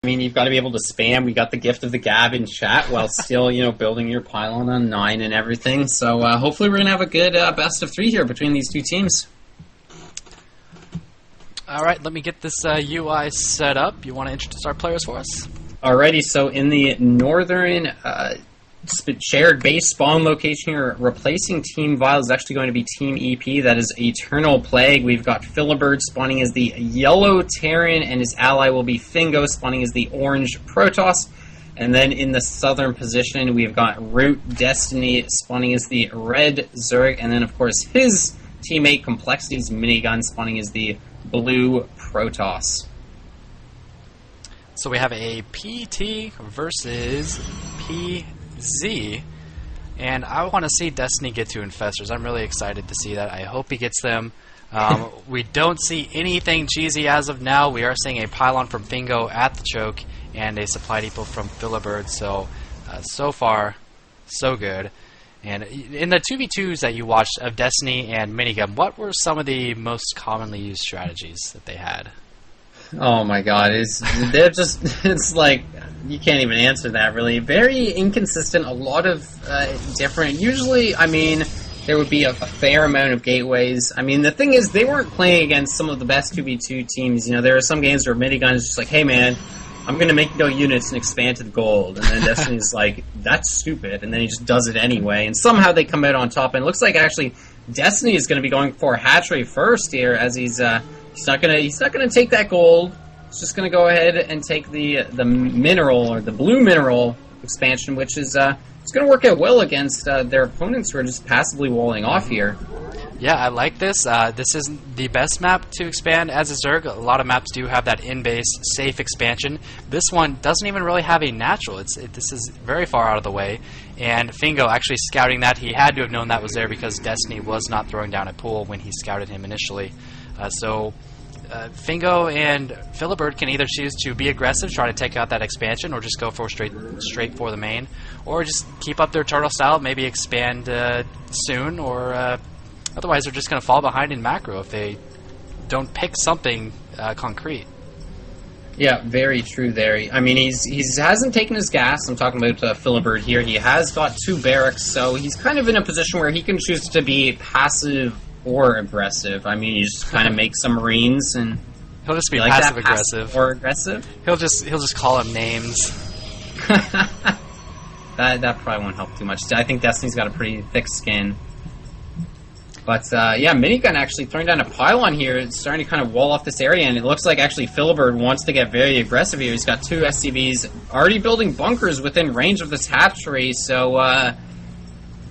I mean, you've got to be able to spam. We got the gift of the gab in chat while still, building your pylon on 9 and everything. So hopefully we're going to have a good best of 3 here between these two teams. All right, let me get this UI set up. You want to introduce our players for us? Alrighty, so in the northern shared base spawn location here, replacing Team Vile is actually going to be Team EP. That is Eternal Plague. We've got PhiliBiRD spawning as the yellow Terran, and his ally will be Fingo spawning as the orange Protoss. And then in the southern position, we've got Root Destiny spawning as the red Zerg, and then of course his teammate Complexity's Minigun spawning as the blue Protoss. So we have a PT versus PZ, and I want to see Destiny get 2 Infestors. I'm really excited to see that. I hope he gets them. We don't see anything cheesy as of now. We are seeing a pylon from Fingo at the choke and a supply depot from PhiliBiRD, so so far, so good. And in the 2v2s that you watched of Destiny and Minigun, what were some of the most commonly used strategies that they had? Oh my god, it's like, you can't even answer that really. Very inconsistent, a lot of different, usually, I mean, there would be a fair amount of gateways. I mean, the thing is, they weren't playing against some of the best 2v2 teams. There are some games where Minigun is just like, hey man, I'm gonna make no units and expand to the gold, and then Destiny's like, that's stupid, and then he just does it anyway, and somehow they come out on top, and it looks like actually Destiny is gonna be going for hatchery first here, as he's not gonna take that gold. He's just gonna go ahead and take the mineral, or the blue mineral expansion, which is it's gonna work out well against their opponents who are just passively walling off here. Yeah, I like this. This isn't the best map to expand as a Zerg. A lot of maps do have that in-base safe expansion. This one doesn't even really have a natural. This is very far out of the way. And Fingo actually scouting that. He had to have known that was there because Destiny was not throwing down a pool when he scouted him initially. Fingo and PhiliBiRD can either choose to be aggressive, try to take out that expansion, or just go for straight for the main, or just keep up their turtle style, maybe expand soon, or otherwise they're just going to fall behind in macro if they don't pick something concrete. Yeah, very true there. I mean, he hasn't taken his gas. I'm talking about PhiliBiRD here. He has got 2 barracks, so he's kind of in a position where he can choose to be passive or aggressive. I mean, you just kind of make some Marines and he'll just be like passive aggressive. Or aggressive. He'll just call them names. that probably won't help too much. I think Destiny's got a pretty thick skin. But yeah, Minigun actually throwing down a pylon here. It's starting to kind of wall off this area, and it looks like actually PhiliBiRD wants to get very aggressive here. He's got 2 SCVs already building bunkers within range of this hatchery, so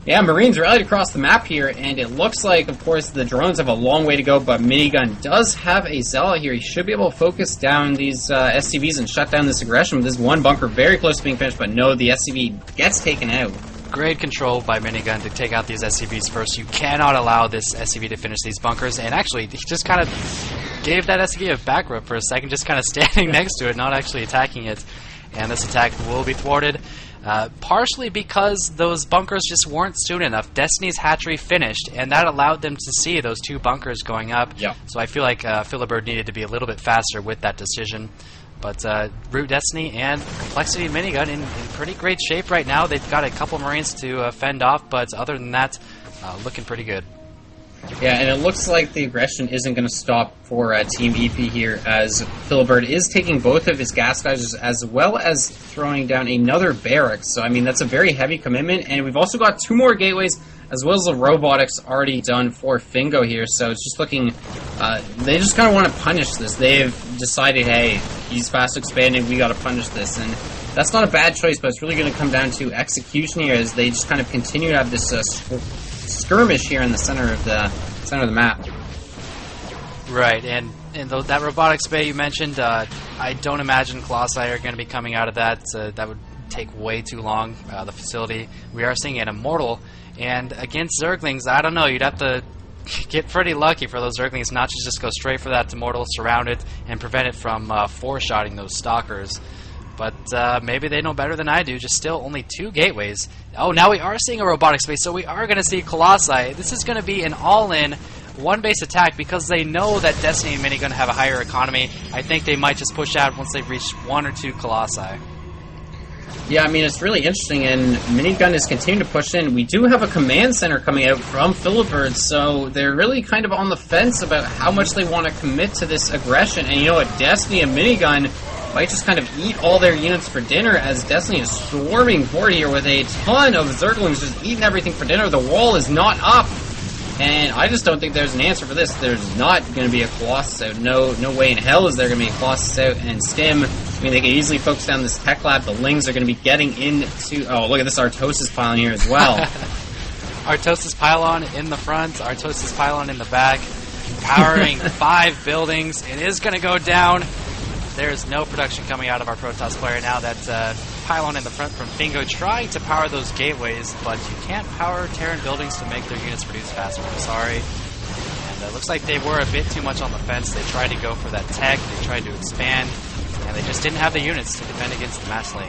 yeah, Marines rallied across the map here, and it looks like, of course, the drones have a long way to go, but Minigun does have a Zealot here. He should be able to focus down these SCVs and shut down this aggression. This one bunker very close to being finished, but no, the SCV gets taken out. Great control by Minigun to take out these SCVs first. You cannot allow this SCV to finish these bunkers, and actually, he just kind of gave that SCV a back rub for a second, just kind of standing next to it, not actually attacking it. And this attack will be thwarted. Partially because those bunkers just weren't soon enough. Destiny's hatchery finished, and that allowed them to see those 2 bunkers going up. Yep. So I feel like PhiliBiRD needed to be a little bit faster with that decision. But Root Destiny and Complexity Minigun in pretty great shape right now. They've got a couple Marines to fend off, but other than that, looking pretty good. Yeah, and it looks like the aggression isn't going to stop for Team EP here, as PhiliBiRD is taking both of his gas guys as well as throwing down another barracks. So, I mean, that's a very heavy commitment, and we've also got 2 more gateways as well as the robotics already done for Fingo here. So it's just looking, they just kind of want to punish this. They've decided, hey, he's fast expanding, we got to punish this, and that's not a bad choice, but it's really going to come down to execution here as they just kind of continue to have this skirmish here in the center of the map. Right, and that robotics bay you mentioned, I don't imagine Colossi are going to be coming out of that. That would take way too long. The facility, we are seeing an Immortal, and against Zerglings, I don't know, you'd have to get pretty lucky for those Zerglings not to just go straight for that Immortal, surround it, and prevent it from four-shotting those Stalkers. But maybe they know better than I do. Just still only 2 gateways. Oh, now we are seeing a robotic space, so we are going to see Colossi. This is going to be an all-in one base attack because they know that Destiny and Minigun have a higher economy. I think they might just push out once they reach 1 or 2 Colossi. Yeah, I mean, it's really interesting, and Minigun is continuing to push in. We do have a command center coming out from PhiliBiRD, so they're really kind of on the fence about how much they want to commit to this aggression. And you know what? Destiny and Minigun might just kind of eat all their units for dinner, as Destiny is storming forward here with a ton of Zerglings just eating everything for dinner. The wall is not up, and I just don't think there's an answer for this. There's not going to be a Colossus out. No way in hell is there going to be a Colossus out. And Stim, I mean, they can easily focus down this tech lab. The Lings are going to be getting into... Oh, look at this Artosis pylon here as well. Artosis pylon in the front, Artosis pylon in the back, powering 5 buildings. It is going to go down. There's no production coming out of our Protoss player now. That's pylon in the front from Fingo trying to power those gateways, but you can't power Terran buildings to make their units produce faster. I'm sorry. And it looks like they were a bit too much on the fence. They tried to go for that tech, they tried to expand, and they just didn't have the units to defend against the Match Link.